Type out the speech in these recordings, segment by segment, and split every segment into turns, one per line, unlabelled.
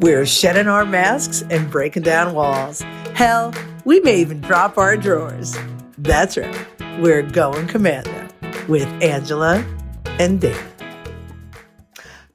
We're shedding our masks and breaking down walls. Hell, we may even drop our drawers. That's right. We're going Commando with Angela and Dana.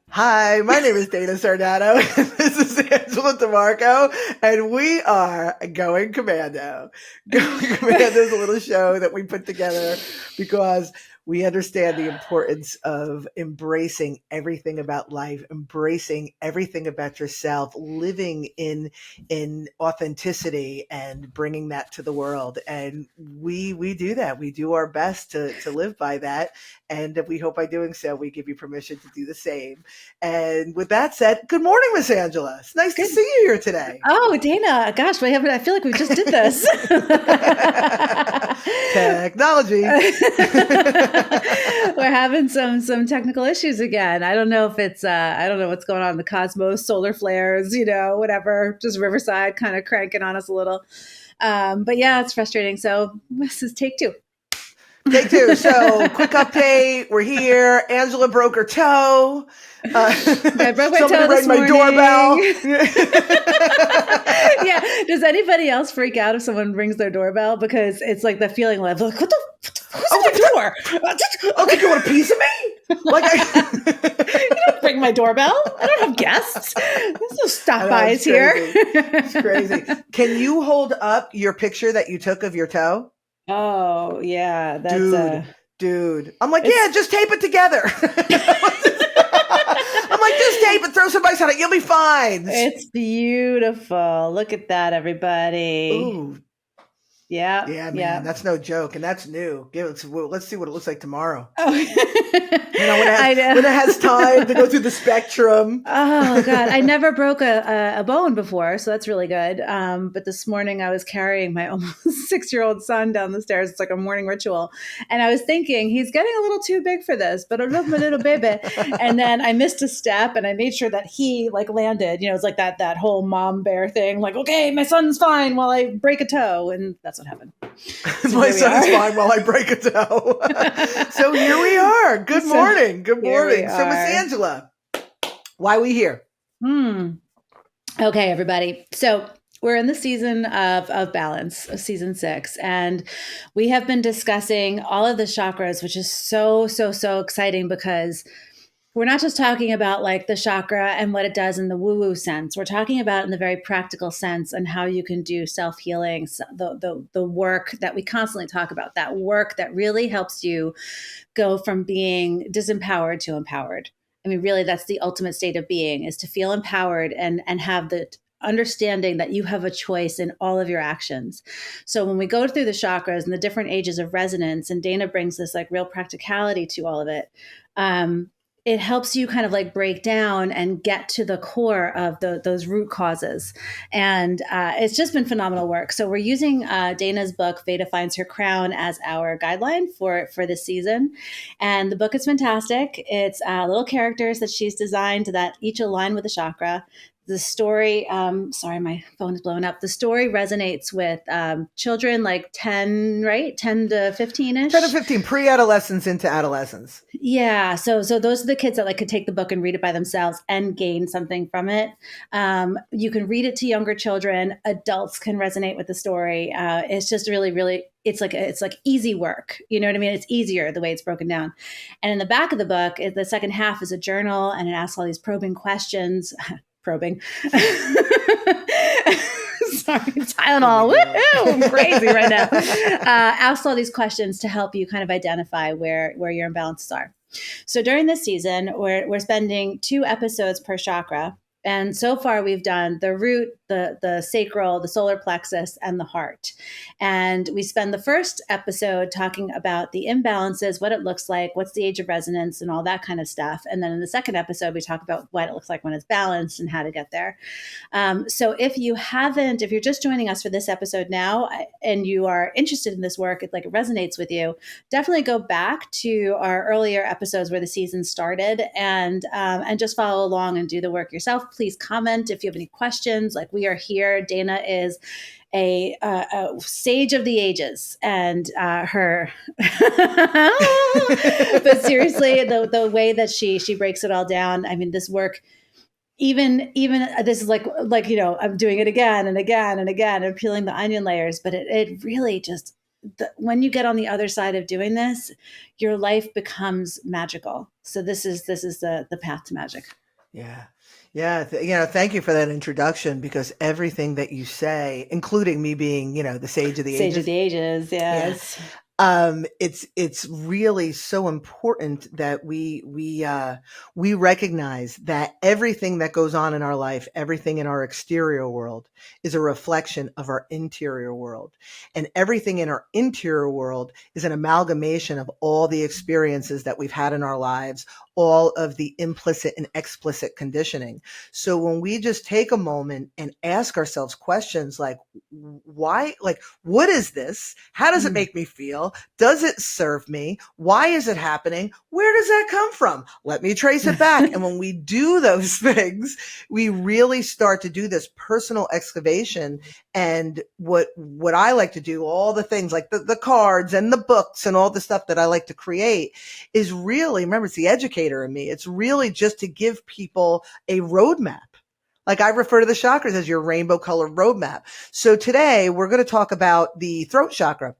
Hi, my name is Dana Sardato. This is Angela DeMarco, and we are going Commando. Going Commando is a little show that we put together because we understand the importance of embracing everything about life, embracing everything about yourself, living in authenticity and bringing that to the world. And we do that. We do our best to live by that. And we hope by doing so, we give you permission to do the same. And with that said, good morning, Miss Angela. It's nice to see you here today.
Oh, Dana, gosh, I feel like we just did this.
Technology.
We're having some technical issues again. I don't know if it's, I don't know what's going on in the cosmos, solar flares, whatever, just Riverside kind of cranking on us a little. But yeah, it's frustrating. So this is take two.
Take two. So quick update. We're here. Angela broke her toe.
I broke my toe
Somebody
this
rang my doorbell.
Yeah. Does anybody else freak out if someone rings their doorbell? Because it's like the feeling like, what the who's at the door?
Okay, you want a piece of me?
You don't ring my doorbell. I don't have guests. There's no stop-bys here.
It's crazy. Can you hold up your picture that you took of your toe?
Oh, yeah. That's
dude. I'm like, yeah, just tape it together. I'm like, just tape it, throw somebody's on it. You'll be fine.
It's beautiful. Look at that, everybody.
Ooh.
Yeah.
Yeah, man. That's no joke. And that's new. Let's see what it looks like tomorrow.
Oh.
When it has time to go through the spectrum.
Oh, God. I never broke a bone before, so that's really good. But this morning I was carrying my almost 6-year-old son down the stairs. It's like a morning ritual. And I was thinking, he's getting a little too big for this, but I love my little baby. And then I missed a step and I made sure that he landed. It's like that whole mom bear thing. Like, okay, my son's fine while I break a toe. And that's what happened.
So my son's fine while I break a toe. So here we are. Good morning. Good morning. So Miss Angela, why are we here?
Okay, everybody. So we're in the season of balance, of season 6, and we have been discussing all of the chakras, which is so exciting because we're not just talking about like the chakra and what it does in the woo-woo sense. We're talking about in the very practical sense and how you can do self-healing, the work that we constantly talk about, that work that really helps you go from being disempowered to empowered. I mean, really, that's the ultimate state of being, is to feel empowered and have the understanding that you have a choice in all of your actions. So when we go through the chakras and the different ages of resonance, and Dana brings this like real practicality to all of it, it helps you kind of like break down and get to the core of those root causes. And it's just been phenomenal work. So we're using Dana's book, Veda Finds Her Crown, as our guideline for this season. And the book is fantastic. It's little characters that she's designed that each align with the chakra. The story, sorry, my phone is blowing up. The story resonates with children like 10, right? 10 to 15-ish.
10 to 15, pre-adolescence into adolescence.
Yeah. So those are the kids that like could take the book and read it by themselves and gain something from it. You can read it to younger children. Adults can resonate with the story. It's just really, it's like easy work. You know what I mean? It's easier the way it's broken down. And in the back of the book, the second half is a journal, and it asks all these probing questions. Probing. Sorry, Tylenol. Woohoo! I'm crazy right now. Ask all these questions to help you kind of identify where your imbalances are. So during this season, we're spending 2 episodes per chakra. And so far we've done the root, the sacral, the solar plexus, and the heart. And we spend the first episode talking about the imbalances, what it looks like, what's the age of resonance, and all that kind of stuff. And then in the second episode, we talk about what it looks like when it's balanced and how to get there. So if you're just joining us for this episode now, and you are interested in this work, it resonates with you, definitely go back to our earlier episodes where the season started and just follow along and do the work yourself. Please comment if you have any questions. Like, we are here. Dana is a sage of the ages, and her but seriously, the way that she breaks it all down, I mean, this work, even this is like, you know, I'm doing it again and again and again and peeling the onion layers, but it really just, when you get on the other side of doing this, your life becomes magical. So this is the path to magic.
Yeah. Yeah. You know, thank you for that introduction, because everything that you say, including me being, you know, the sage of the
Sage of
ages.
the ages,
Yeah.
yes.
It's really so important that we recognize that everything that goes on in our life, everything in our exterior world, is a reflection of our interior world, and everything in our interior world is an amalgamation of all the experiences that we've had in our lives, all of the implicit and explicit conditioning. So when we just take a moment and ask ourselves questions like, why, like, what is this? How does it
Mm.
make me feel? Does it serve me? Why is it happening? Where does that come from? Let me trace it back. And when we do those things, we really start to do this personal excavation. And what I like to do, all the things like the cards and the books and all the stuff that I like to create, is really, remember, it's the educator in me. It's really just to give people a roadmap. Like, I refer to the chakras as your rainbow colored roadmap. So today we're going to talk about the throat chakra.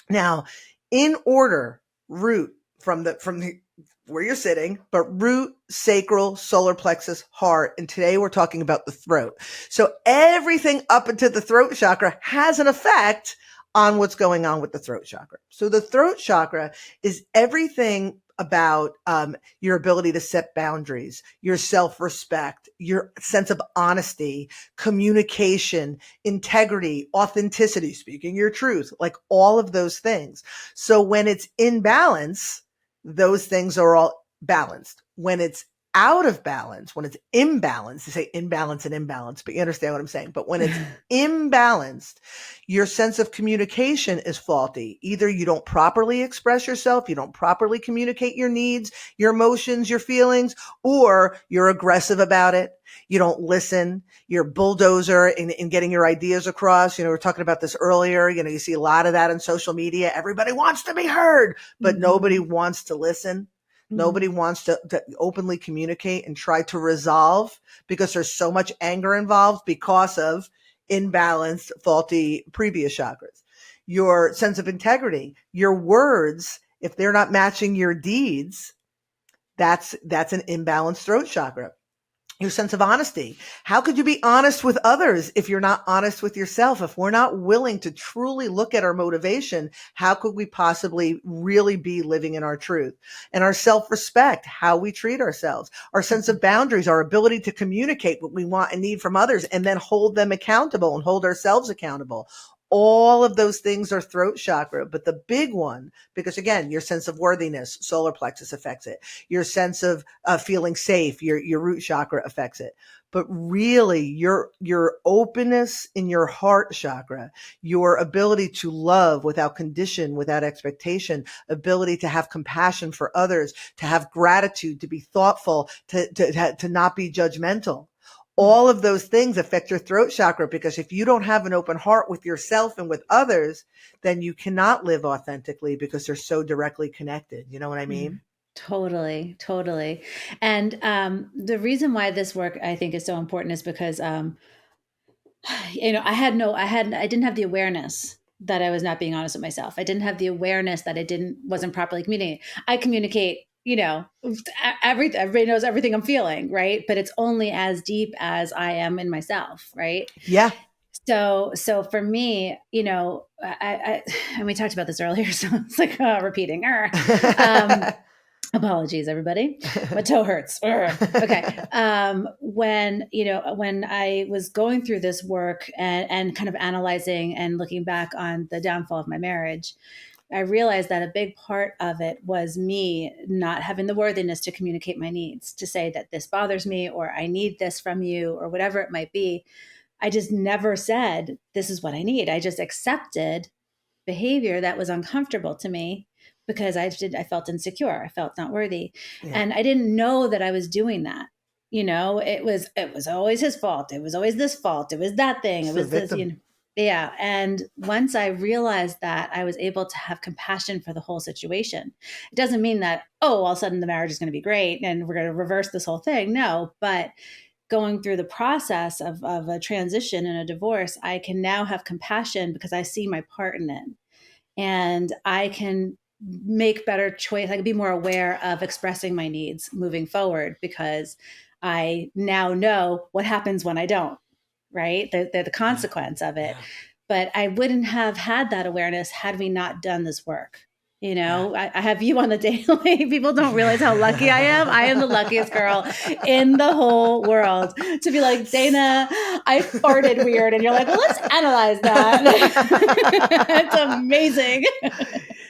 Now, in order, root from the where you're sitting, but root, sacral, solar plexus, heart. And today we're talking about the throat. So everything up into the throat chakra has an effect on what's going on with the throat chakra. So the throat chakra is everything about your ability to set boundaries, your self-respect, your sense of honesty, communication, integrity, authenticity, speaking your truth, like all of those things. So when it's in balance, those things are all balanced. When it's out of balance, when it's imbalanced, they say imbalance and imbalance, but you understand what I'm saying. But when it's imbalanced, your sense of communication is faulty. Either you don't properly express yourself, you don't properly communicate your needs, your emotions, your feelings, or you're aggressive about it. You don't listen. You're bulldozer in getting your ideas across. You know, we were talking about this earlier. You know, you see a lot of that on social media. Everybody wants to be heard, but nobody wants to listen. Nobody wants to openly communicate and try to resolve, because there's so much anger involved because of imbalanced, faulty previous chakras. Your sense of integrity, your words, if they're not matching your deeds, that's an imbalanced throat chakra. Your sense of honesty. How could you be honest with others if you're not honest with yourself? If we're not willing to truly look at our motivation, how could we possibly really be living in our truth? And our self-respect, how we treat ourselves, our sense of boundaries, our ability to communicate what we want and need from others and then hold them accountable and hold ourselves accountable. All of those things are throat chakra, but the big one, because again, your sense of worthiness, solar plexus affects it. Your sense of feeling safe, your root chakra affects it. But really, your openness in your heart chakra, your ability to love without condition, without expectation, ability to have compassion for others, to have gratitude, to be thoughtful, to not be judgmental. All of those things affect your throat chakra, because if you don't have an open heart with yourself and with others, then you cannot live authentically, because they're so directly connected. You know what I mean?
Totally, totally. And the reason why this work I think is so important is because you know, I didn't have the awareness that I was not being honest with myself. I didn't have the awareness that I wasn't properly communicating. I communicate, you know, everybody knows everything I'm feeling, right? But it's only as deep as I am in myself, right?
Yeah.
So for me, you know, I and we talked about this earlier, so it's like repeating. Um, Apologies, everybody. My toe hurts. Okay. When, you know, when I was going through this work and kind of analyzing and looking back on the downfall of my marriage, I realized that a big part of it was me not having the worthiness to communicate my needs, to say that this bothers me or I need this from you or whatever it might be. I just never said, this is what I need. I just accepted behavior that was uncomfortable to me because I felt insecure. I felt not worthy.
Yeah.
And I didn't know that I was doing that. You know, it was always his fault. It was always this fault. It was that thing.
It's
It
the
was this, you
victim.
know. Yeah. And once I realized that, I was able to have compassion for the whole situation. It doesn't mean that, oh, all of a sudden the marriage is going to be great and we're going to reverse this whole thing. No, but going through the process of a transition and a divorce, I can now have compassion because I see my part in it. And I can make better choice. I can be more aware of expressing my needs moving forward because I now know what happens when I don't, right? The consequence of it.
Yeah.
But I wouldn't have had that awareness had we not done this work. You know,
Yeah.
I have you on the daily. People don't realize how lucky I am. I am the luckiest girl in the whole world to be like, Dana, I farted weird. And you're like, well, let's analyze that. It's amazing.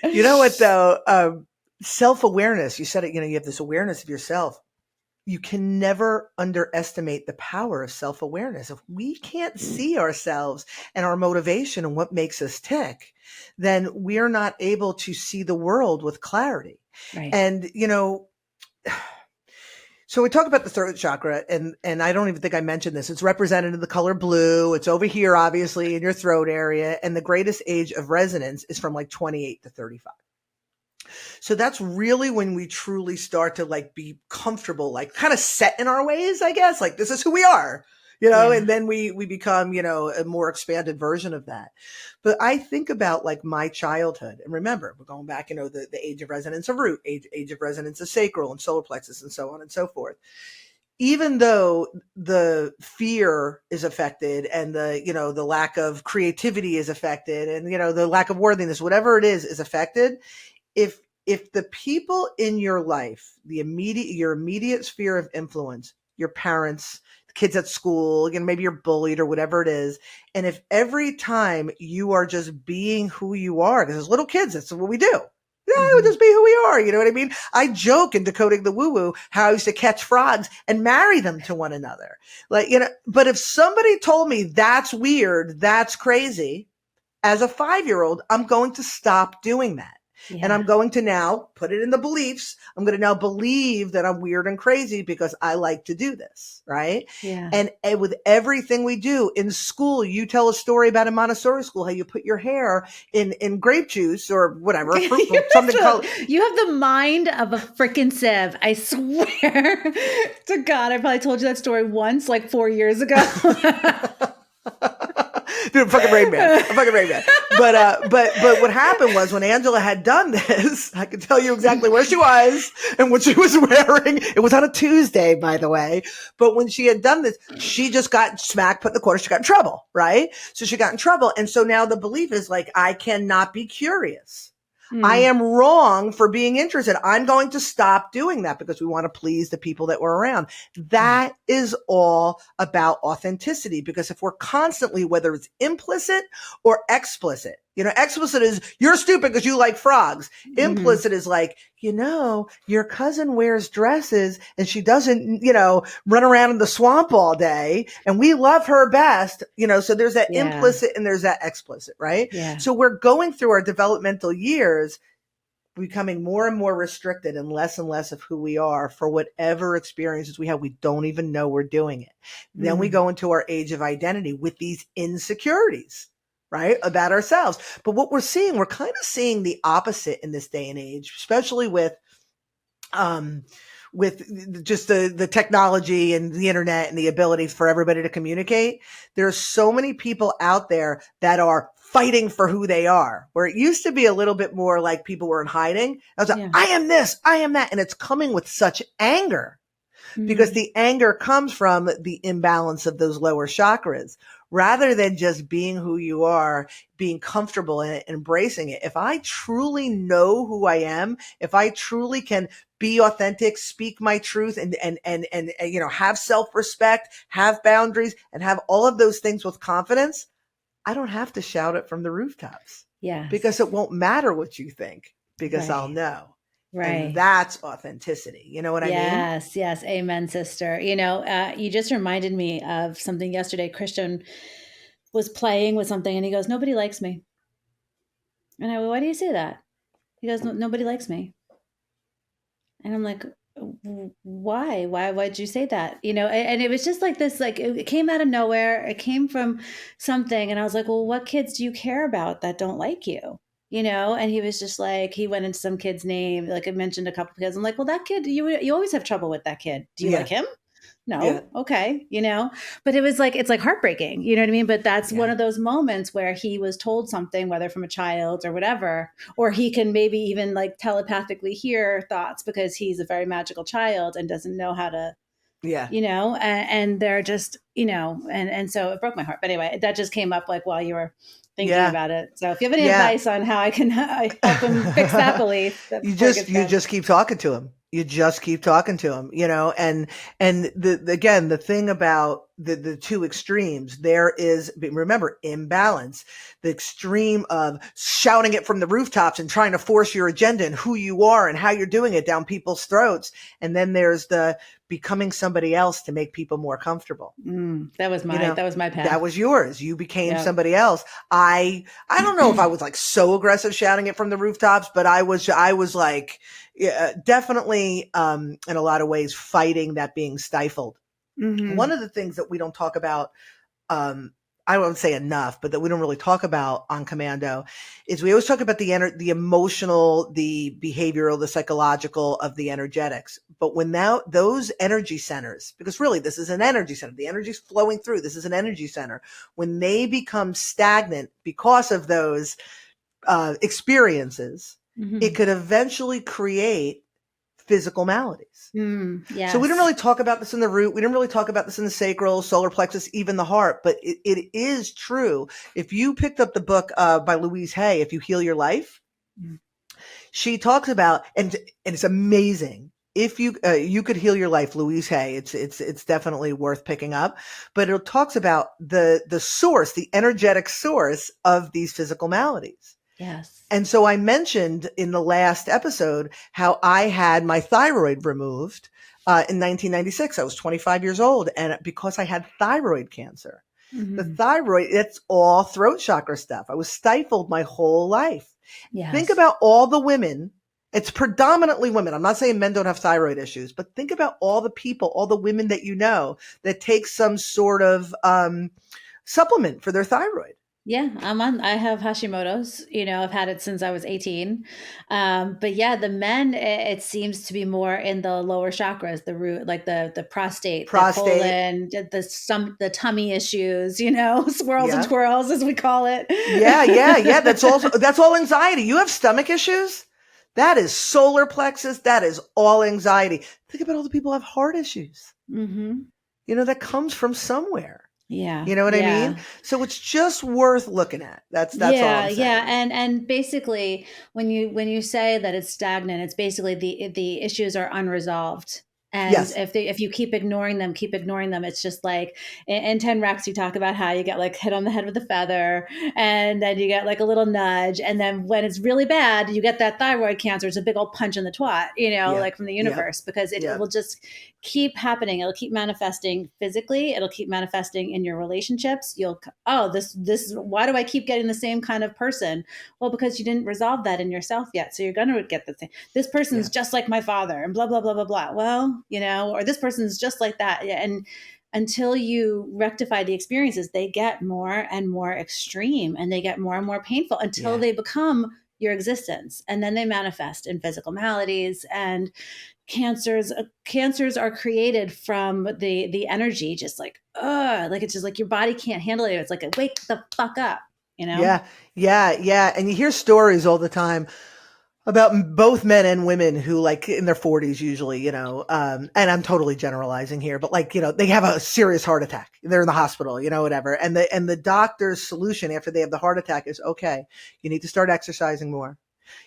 You know what, though? Self-awareness. You said it, you have this awareness of yourself. You can never underestimate the power of self-awareness. If we can't see ourselves and our motivation and what makes us tick, then we're not able to see the world with clarity.
Right.
And, so we talk about the throat chakra, and I don't even think I mentioned this. It's represented in the color blue. It's over here, obviously, in your throat area. And the greatest age of resonance is from like 28 to 35. So that's really when we truly start to like be comfortable, like kind of set in our ways, I guess, like this is who we are, and then we become, a more expanded version of that. But I think about like my childhood, and remember, we're going back, the age of resonance of root, age of resonance of sacral and solar plexus and so on and so forth. Even though the fear is affected and the lack of creativity is affected and, the lack of worthiness, whatever it is affected, if the people in your life, your immediate sphere of influence, your parents, the kids at school, maybe you're bullied or whatever it is, and if every time you are just being who you are, because as little kids, that's what we do. Yeah, we just be who we are. You know what I mean? I joke in Decoding the Woo-Woo how I used to catch frogs and marry them to one another. But if somebody told me that's weird, that's crazy, as a 5-year-old, I'm going to stop doing that. Yeah. And I'm going to now put it in the beliefs. I'm going to now believe that I'm weird and crazy because I like to do this. Right.
Yeah.
And with everything we do in school, you tell a story about in Montessori school, how you put your hair in grape juice or whatever, something called.
You have the mind of a freaking sieve. I swear to God, I probably told you that story once, like 4 years ago.
Dude, I'm fucking Rain Man. But what happened was when Angela had done this, I can tell you exactly where she was and what she was wearing. It was on a Tuesday, by the way. But when she had done this, she just got smacked, put in the corner. She got in trouble, right? So she got in trouble. And so now the belief is like, I cannot be curious. I am wrong for being interested. I'm going to stop doing that because we want to please the people that we're around. That is all about authenticity, because if we're constantly, whether it's implicit or explicit, explicit is you're stupid because you like frogs. Implicit is like, your cousin wears dresses and she doesn't, run around in the swamp all day and we love her best, so there's that implicit and there's that explicit, right?
Yeah.
So we're going through our developmental years becoming more and more restricted and less of who we are for whatever experiences we have. We don't even know we're doing it. Then we go into our age of identity with these insecurities, right, about ourselves. But what we're kind of seeing the opposite in this day and age, especially with just the technology and the internet and the ability for everybody to communicate. There are so many people out there that are fighting for who they are, where it used to be a little bit more like people were in hiding. I was like, I am this, I am that. And it's coming with such anger because the anger comes from the imbalance of those lower chakras. Rather than just being who you are, being comfortable in it, embracing it. If I truly know who I am, if I truly can be authentic, speak my truth and have self-respect, have boundaries and have all of those things with confidence, I don't have to shout it from the rooftops.
Yeah.
Because it won't matter what you think, because I'll know. Right. And that's authenticity. You know what I mean?
Yes. Yes. Amen, sister. You just reminded me of something yesterday. Christian was playing with something and he goes, nobody likes me. And I go, why do you say that? He goes, nobody likes me. And I'm like, why? Why'd you say that? And it was just like this, like it came out of nowhere. It came from something. And I was like, well, what kids do you care about that don't like you? And he was just like, he went into some kid's name, like I mentioned a couple of kids. I'm like, well, that kid, you always have trouble with that kid. Do you like him?
Yeah.
No, okay, but it's like heartbreaking, you know what I mean? But that's one
Yeah.
of those moments where he was told something, whether from a child or whatever, or he can maybe even like telepathically hear thoughts because he's a very magical child and doesn't know how to,
Yeah.
and they're just, and so it broke my heart. But anyway, that just came up like while you were thinking
Yeah.
about it. So if you have any
Yeah.
advice on how I can help him fix that belief before it gets
You
bad.
just keep talking to him. You just keep talking to him, and again, the thing about the two extremes, there is, remember, imbalance. The extreme of shouting it from the rooftops and trying to force your agenda and who you are and how you're doing it down people's throats. And then there's the becoming somebody else to make people more comfortable.
That was my
That
path.
was yours. You became
Yeah.
somebody else. I don't know if I was like so aggressive shouting it from the rooftops, but I was like, definitely, in a lot of ways fighting that being stifled. One of the things that we don't talk about, um, I won't say enough, but that we don't really talk about on Commando is we always talk about the emotional, the behavioral, the psychological of the energetics. But when now those energy centers, because really this is an energy center, the energy's flowing through, this is an energy center. When they become stagnant because of those experiences, it could eventually create physical maladies.
Yes.
So we didn't really talk about this in the root. We didn't really talk about this in the sacral, solar plexus, even the heart. But it is true. If you picked up the book by Louise Hay, If You Heal Your Life, she talks about, and it's amazing. If you could heal your life, Louise Hay, it's definitely worth picking up. But it talks about the source, the energetic source of these physical maladies.
Yes.
And so I mentioned in the last episode how I had my thyroid removed in 1996. I was 25 years old, and because I had thyroid cancer. The thyroid, it's all throat chakra stuff. I was stifled my whole life.
Yes.
Think about all the women. It's predominantly women. I'm not saying men don't have thyroid issues, but think about all the people, all the women that you know that take some sort of supplement for their thyroid.
Yeah, I have Hashimoto's, I've had it since I was 18. But yeah, the men, it seems to be more in the lower chakras, the root, like the prostate, the colon, the tummy issues, swirls and
Yeah.
twirls as we call it.
Yeah. That's all anxiety. You have stomach issues? That is solar plexus. That is all anxiety. Think about all the people who have heart issues. That comes from somewhere.
Yeah.
You know what I mean? So it's just worth looking at. That's all I'm saying.
Yeah. And basically when you say that it's stagnant, it's basically the issues are unresolved. And
yes.
if you keep ignoring them, it's just like in 10 Recs, you talk about how you get like hit on the head with a feather and then you get like a little nudge. And then when it's really bad, you get that thyroid cancer. It's a big old punch in the twat, like from the universe, because it will just keep happening. It'll keep manifesting physically. It'll keep manifesting in your relationships. This why do I keep getting the same kind of person? Well, because you didn't resolve that in yourself yet. So you're going to get the thing. This person's just like my father and blah, blah, blah, blah, blah. Well, or this person's just like that. And until you rectify the experiences, they get more and more extreme and they get more and more painful until they become your existence. And then they manifest in physical maladies and cancers are created from the energy, just like it's just like your body can't handle it. It's like wake the fuck up,
Yeah. And you hear stories all the time about both men and women who like in their 40s usually, and I'm totally generalizing here, but like, they have a serious heart attack. They're in the hospital, whatever. And the doctor's solution after they have the heart attack is, okay, you need to start exercising more.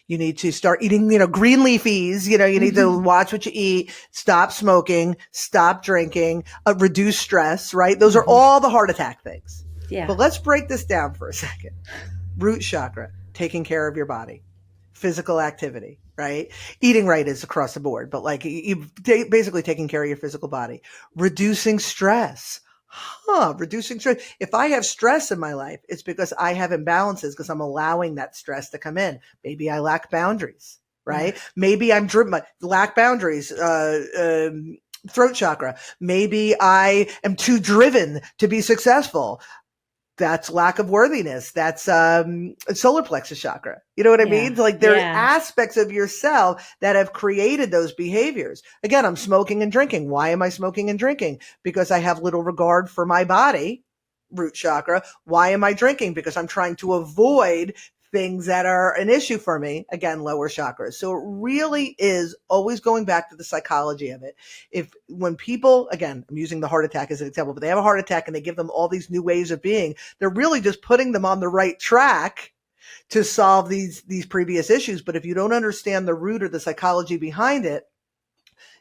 You need to start eating, green leafies. You need to watch what you eat, stop smoking, stop drinking, reduce stress, right? Those are all the heart attack things.
Yeah.
But let's break this down for a second. Root chakra, taking care of your body. Physical activity, right? Eating right is across the board, but like you basically taking care of your physical body. Reducing stress. Reducing stress. If I have stress in my life, it's because I have imbalances because I'm allowing that stress to come in. Maybe I lack boundaries, right? Maybe I'm driven, lack boundaries, throat chakra. Maybe I am too driven to be successful. that's lack of worthiness. That's solar plexus chakra. You know what I mean? Like there are aspects of yourself that have created those behaviors. Again, I'm smoking and drinking. Why am I smoking and drinking? Because I have little regard for my body, root chakra. Why am I drinking? Because I'm trying to avoid things that are an issue for me, again, lower chakras. So it really is always going back to the psychology of it. When people, again, I'm using the heart attack as an example, but they have a heart attack and they give them all these new ways of being, they're really just putting them on the right track to solve these previous issues. But if you don't understand the root or the psychology behind it,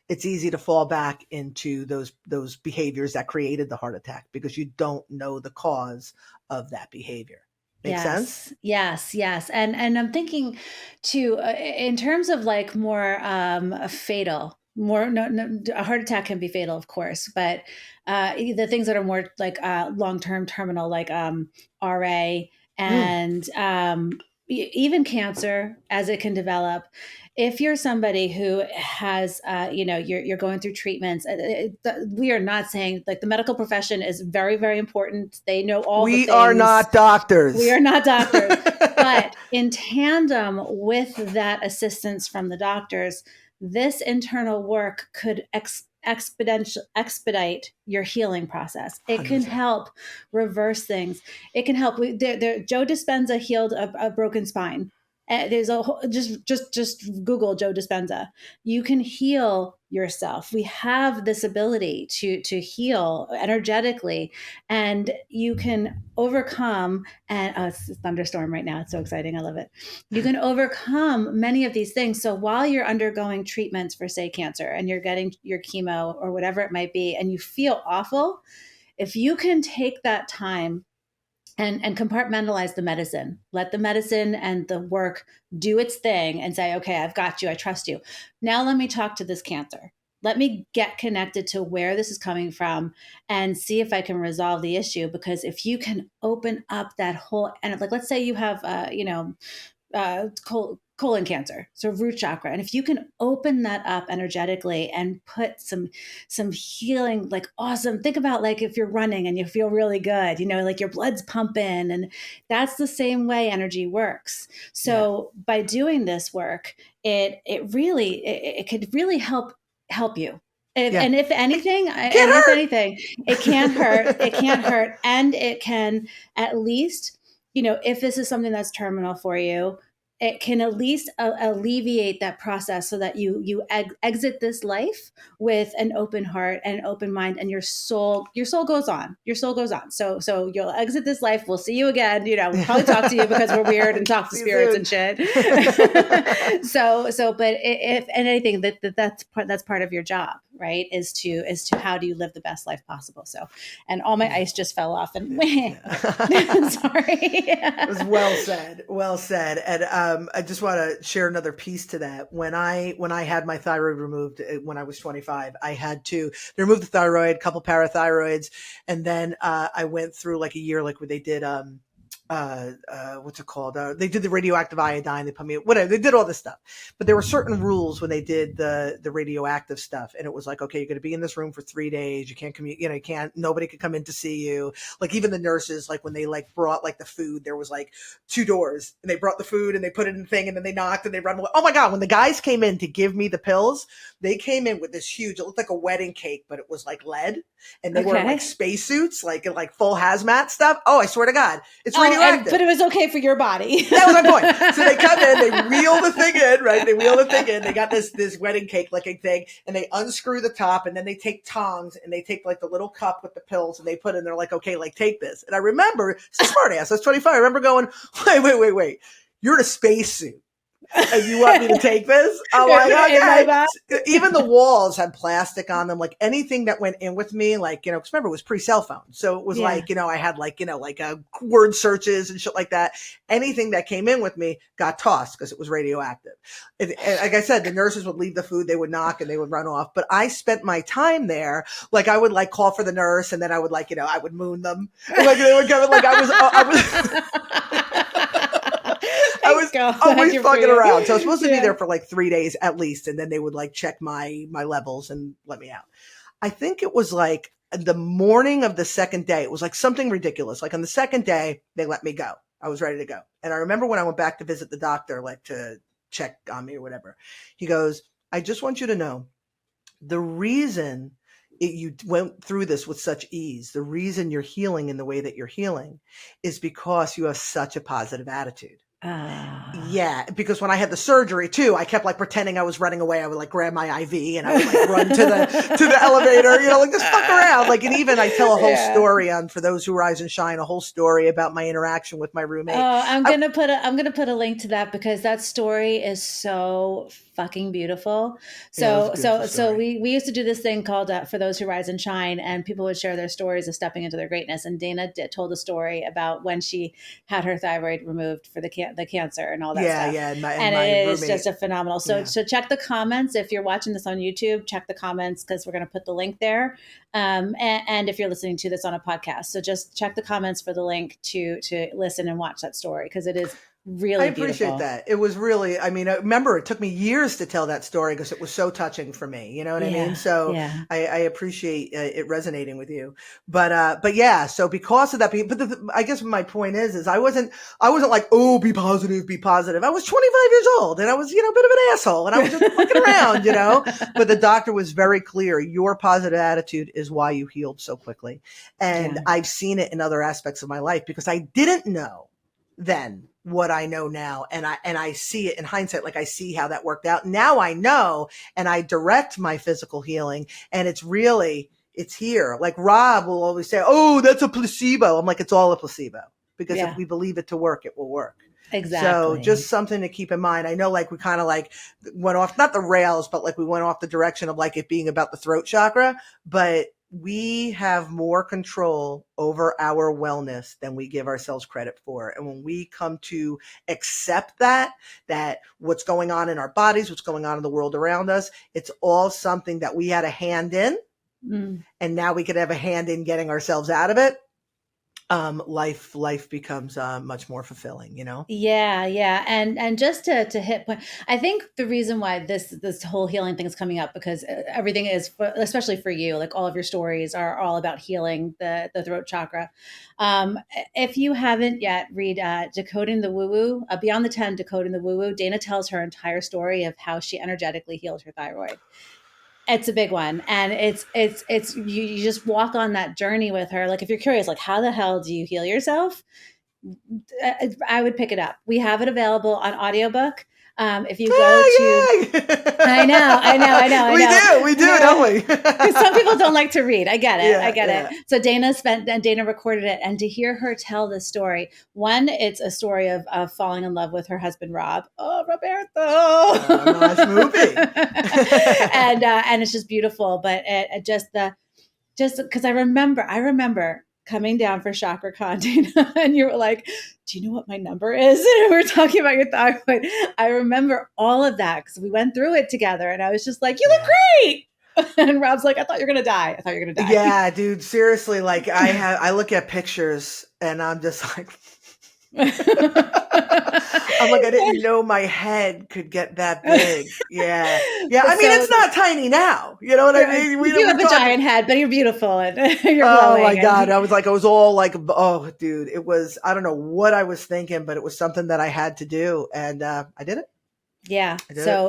it's easy to fall back into those behaviors that created the heart attack because you don't know the cause of that behavior. Make sense?
Yes. And I'm thinking too, in terms of like more fatal, a heart attack can be fatal, of course, but the things that are more like long-term terminal, like RA and even cancer as it can develop. If you're somebody who has, you're going through treatments, we are not saying like the medical profession is very, very important. They know all the things.
We are not doctors.
We are not doctors. But in tandem with that assistance from the doctors, this internal work could expedite your healing process. It 100%. Can help reverse things. It can help. Joe Dispenza healed a broken spine. There's just Google Joe Dispenza. You can heal yourself. We have this ability to heal energetically, and you can overcome. And it's a thunderstorm right now. It's so exciting. I love it. You can overcome many of these things. So while you're undergoing treatments for, say, cancer, and you're getting your chemo or whatever it might be, and you feel awful, if you can take that time and compartmentalize the medicine, let the medicine and the work do its thing and say, okay, I've got you. I trust you. Now let me talk to this cancer. Let me get connected to where this is coming from and see if I can resolve the issue. Because if you can open up that whole, and like, let's say you have, colon cancer, so root chakra. And if you can open that up energetically and put some healing, like awesome, think about like if you're running and you feel really good, like your blood's pumping, and that's the same way energy works. So by doing this work, it could really help you. And if anything, it can't hurt. It can't hurt. And it can at least, if this is something that's terminal for you, it can at least alleviate that process so that you exit this life with an open heart and an open mind, and your soul goes on. So you'll exit this life. We'll see you again. We'll probably talk to you because we're weird and talk to spirits and shit. But if anything, that's part of your job, right? Is to how do you live the best life possible? So, and all my ice just fell off, and sorry.
It was well said. And I just want to share another piece to that. When I had my thyroid removed when I was 25, they removed the thyroid, a couple parathyroids, and then I went through like a year, like where they did what's it called? They did the radioactive iodine. They put me, whatever. They did all this stuff, but there were certain rules when they did the radioactive stuff. And it was like, okay, you're going to be in this room for 3 days. You can't nobody could come in to see you. Like even the nurses, like when they like brought like the food, there was like 2 doors, and they brought the food and they put it in the thing, and then they knocked and they run away. Oh my God. When the guys came in to give me the pills, they came in with this huge, it looked like a wedding cake, but it was like lead, and they wore like spacesuits, like full hazmat stuff. Oh, I swear to God, it's radioactive.
But it was okay for your body.
That was my point. So they come in, they reel the thing in, right? They reel the thing in. They got this wedding cake looking thing, and they unscrew the top, and then they take tongs and they take like the little cup with the pills, and they put in. They're like, okay, like take this. And I remember, it's a smart ass. I was 25. I remember going, wait. You're in a spacesuit, and you want me to take this? Oh my God. Even the walls had plastic on them. Like anything that went in with me, like, because remember it was pre-cell phone. So it was like, I had like, word searches and shit like that. Anything that came in with me got tossed because it was radioactive. And like I said, the nurses would leave the food, they would knock and they would run off. But I spent my time there. Like I would like call for the nurse, and then I would like, I would moon them. Like they would come, like I was I was always fucking around. So I was supposed to be there for like 3 days at least. And then they would like check my levels and let me out. I think it was like the morning of the second day, it was like something ridiculous. Like on the second day, they let me go. I was ready to go. And I remember when I went back to visit the doctor, like to check on me or whatever, he goes, I just want you to know the reason you went through this with such ease, the reason you're healing in the way that you're healing is because you have such a positive attitude. Yeah, because when I had the surgery too, I kept like pretending I was running away. I would like grab my IV and I would like run to the elevator, you know, like just fuck around. Like, and even I tell a whole story on For Those Who Rise and Shine, a whole story about my interaction with my roommate.
Oh, I'm gonna put a link to that because that story is so fucking beautiful. So we used to do this thing called For Those Who Rise and Shine, and people would share their stories of stepping into their greatness. And Dana told a story about when she had her thyroid removed for the cancer and all that stuff.
Yeah,
and it is just a phenomenal. So check the comments if you're watching this on YouTube. Check the comments because we're going to put the link there. And if you're listening to this on a podcast, so just check the comments for the link to listen and watch that story because it is really
I appreciate
beautiful.
that. It was really, I mean, I remember it took me years to tell that story because it was so touching for me. You know what I mean? So I appreciate it resonating with you. But yeah, so because of that, but I guess my point is I wasn't like, oh, be positive, be positive. I was 25 years old and I was, you know, a bit of an asshole and I was just fucking around, you know, but the doctor was very clear. Your positive attitude is why you healed so quickly. And I've seen it in other aspects of my life because I didn't know then what I know now. And I see it in hindsight. Like I see how that worked out. Now I know, and I direct my physical healing and it's here. Like Rob will always say, oh, that's a placebo. I'm like, it's all a placebo because if we believe it to work, it will work.
Exactly.
So just something to keep in mind. I know like we kind of like went off, not the rails, but like we went off the direction of like it being about the throat chakra, but we have more control over our wellness than we give ourselves credit for. And when we come to accept that what's going on in our bodies, what's going on in the world around us, it's all something that we had a hand in. And now we could have a hand in getting ourselves out of it. Life becomes much more fulfilling, you know?
Yeah. And just to hit point, I think the reason why this whole healing thing is coming up because everything is, especially for you, like all of your stories are all about healing the throat chakra. If you haven't yet, read Decoding the Woo Woo, Beyond the 10, Decoding the Woo Woo. Dana tells her entire story of how she energetically healed her thyroid. It's a big one. And it's you just walk on that journey with her. Like if you're curious, like how the hell do you heal yourself? I would pick it up. We have it available on audiobook. If you go to, I know.
We do, don't we?
Because some people don't like to read. I get it. So Dana recorded it, and to hear her tell the story, one, it's a story of falling in love with her husband Rob. Oh, Roberto,
nice movie.
and it's just beautiful. But just because I remember coming down for Chakra Con, Dana, and you were like, do you know what my number is? And we were talking about your thyroid. I remember all of that because we went through it together and I was just like, you look great. And Rob's like, I thought you were going to die.
Yeah, dude, seriously. Like I look at pictures and I'm just like, I'm like, I didn't know my head could get that big. Yeah. I mean, it's not tiny now. You know what I mean?
You have a giant head, but you're beautiful and you're
glowing.
Oh
my God. I was all like, oh, dude, it was, I don't know what I was thinking, but it was something that I had to do. And I did it.
Yeah.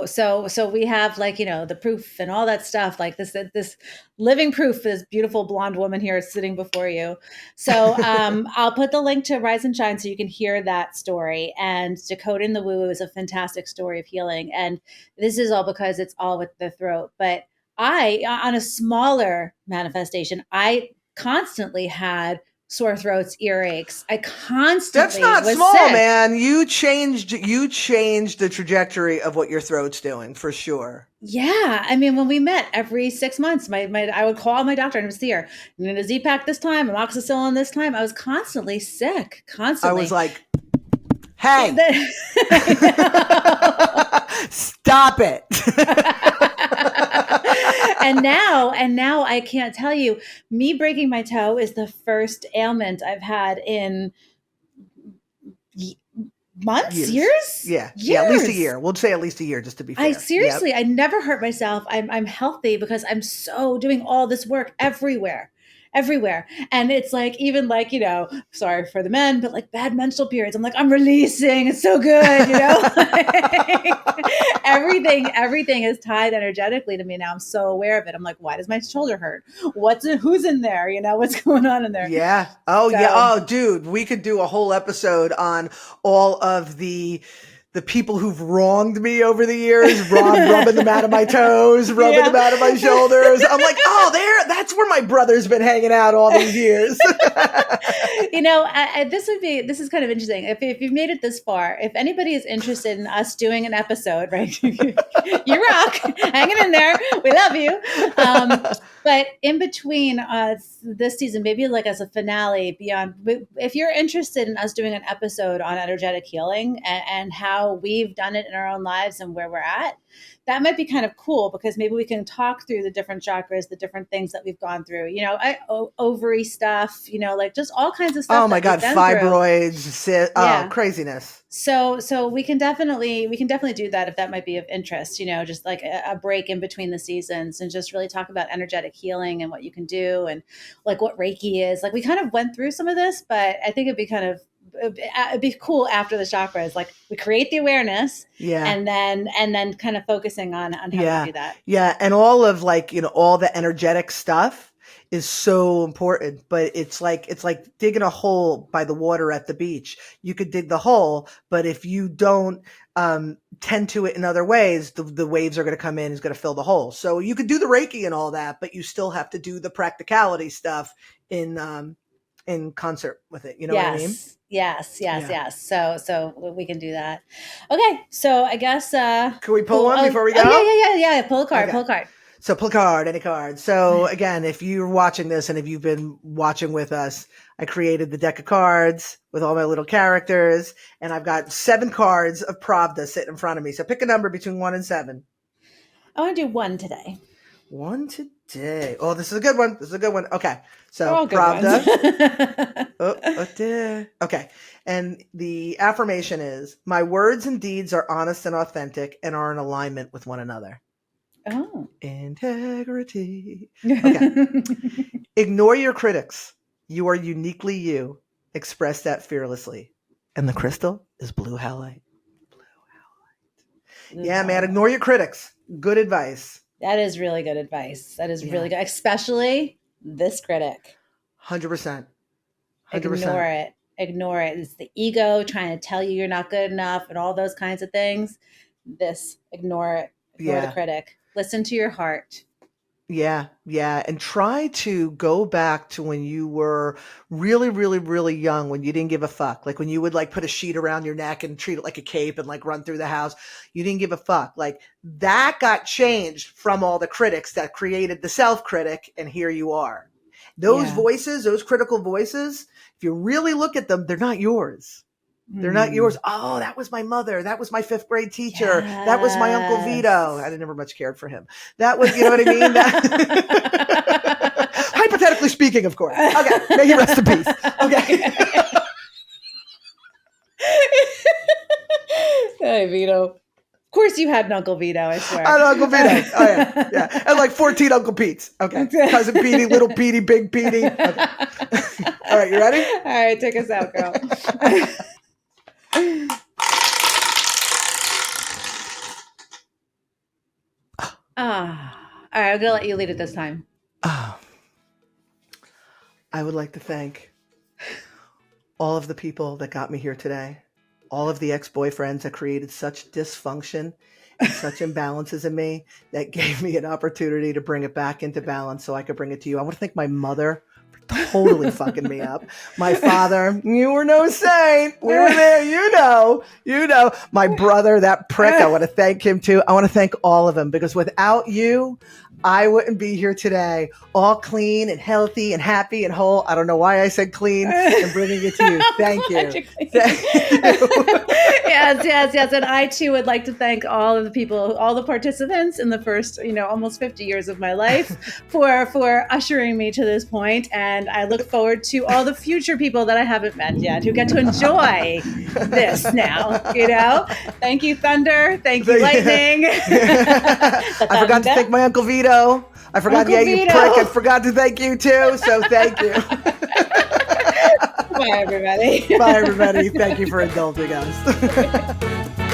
So we have like, you know, the proof and all that stuff, like this living proof, this beautiful blonde woman here is sitting before you. So I'll put the link to Rise and Shine so you can hear that story. And Decoding the Woo Woo is a fantastic story of healing. And this is all because it's all with the throat. But on a smaller manifestation, I constantly had sore throats, earaches. I constantly
That's not
was
small,
sick.
Man. You changed the trajectory of what your throat's doing for sure.
Yeah. I mean, when we met every 6 months, I would call my doctor and I would see her. I'm going to Z-Pack this time, amoxicillin this time. I was constandly sick,
I was like, hey, stop it.
and now I can't tell you, me breaking my toe is the first ailment I've had in months, years?
Yeah, at least a year. We'll say at least a year just to be fair.
I never hurt myself. I'm healthy because I'm so doing all this work everywhere. everywhere. And it's like, even like, sorry for the men, but like bad menstrual periods. I'm like, I'm releasing. It's so good, everything is tied energetically to me now. I'm so aware of it. I'm like, why does my shoulder hurt? Who's in there? What's going on in there?
Yeah. Oh, yeah. Oh, dude, we could do a whole episode on all of the people who've wronged me over the years, rubbing them out of my toes, rubbing them out of my shoulders. I'm like, oh, that's where my brother's been hanging out all these years.
This is kind of interesting. If you've made it this far, if anybody is interested in us doing an episode, right? You rock, hanging in there. We love you. But in between this season, maybe like as a finale beyond, if you're interested in us doing an episode on energetic healing and how we've done it in our own lives and where we're at, that might be kind of cool, because maybe we can talk through the different chakras, the different things that we've gone through, ovary stuff, like just all kinds of stuff.
Oh my God, fibroids, craziness.
So we can definitely do that if that might be of interest, just like a break in between the seasons and just really talk about energetic healing and what you can do and like what Reiki is. Like we kind of went through some of this, but I think it'd be cool after the chakras. Like we create the awareness, and then kind of focusing on how to do that.
Yeah, and all of all the energetic stuff is so important, but it's like digging a hole by the water at the beach. You could dig the hole, but if you don't tend to it in other ways, the waves are going to come in, is going to fill the hole. So you could do the Reiki and all that, but you still have to do the practicality stuff in concert with it. You know what I mean?
Yes. So we can do that. Okay. So I guess,
can we pull one before we go?
Yeah. Pull a card.
So pull a card, any card. So again, if you're watching this and if you've been watching with us, I created the deck of cards with all my little characters, and I've got 7 cards of Pravda sitting in front of me. So pick a number between 1 and 7.
I want to do 1 today.
1 today. Oh, this is a good one. Okay. So Pravda. Okay. And the affirmation is, my words and deeds are honest and authentic and are in alignment with one another.
Oh.
Integrity. Okay. Ignore your critics. You are uniquely you. Express that fearlessly. And the crystal is blue halite. Yeah, man. Ignore your critics. Good advice.
That is really good advice. That is really good. Especially this critic.
100%.
Ignore it. It's the ego trying to tell you you're not good enough and all those kinds of things. Ignore it. Ignore the critic. Listen to your heart.
Yeah. And try to go back to when you were really, really, really young, when you didn't give a fuck. Like when you would put a sheet around your neck and treat it like a cape and run through the house. You didn't give a fuck. That got changed from all the critics that created the self-critic, and here you are. Those voices, those critical voices, if you really look at them, they're not yours. They're not yours. Oh, that was my mother. That was my 5th grade teacher. Yes. That was my Uncle Vito. I never much cared for him. That was, you know what I mean? Hypothetically speaking, of course. Okay. May he rest in peace. Okay.
Hey, Vito. Of course you had an Uncle Vito, I swear.
I had an Uncle Vito. Oh, yeah. And 14 Uncle Petes. Okay. Cousin Petey, little Petey, big Petey. Okay. All right, you ready?
All right, take us out, girl. All right, I'm gonna let you lead it this time.
I would like to thank all of the people that got me here today, all of the ex-boyfriends that created such dysfunction and such imbalances in me that gave me an opportunity to bring it back into balance so I could bring it to you. I want to thank my mother for totally fucking me up. My father, you were no saint. We were there, you know. My brother, that prick, I want to thank him too. I want to thank all of them, because without you, I wouldn't be here today, all clean and healthy and happy and whole. I don't know why I said clean, and bringing it to you. Thank you. Thank you.
Yes. And I too would like to thank all of the people, all the participants in the first, almost 50 years of my life for ushering me to this point. And I look forward to all the future people that I haven't met yet who get to enjoy this now, Thank you, Thunder. Thank you, Lightning.
I forgot to thank my Uncle Vito. I forgot,
Uncle
yeah, you
Vito.
prick. I forgot to thank you too. So thank you.
Bye, everybody.
Bye, everybody. Thank you for indulging us.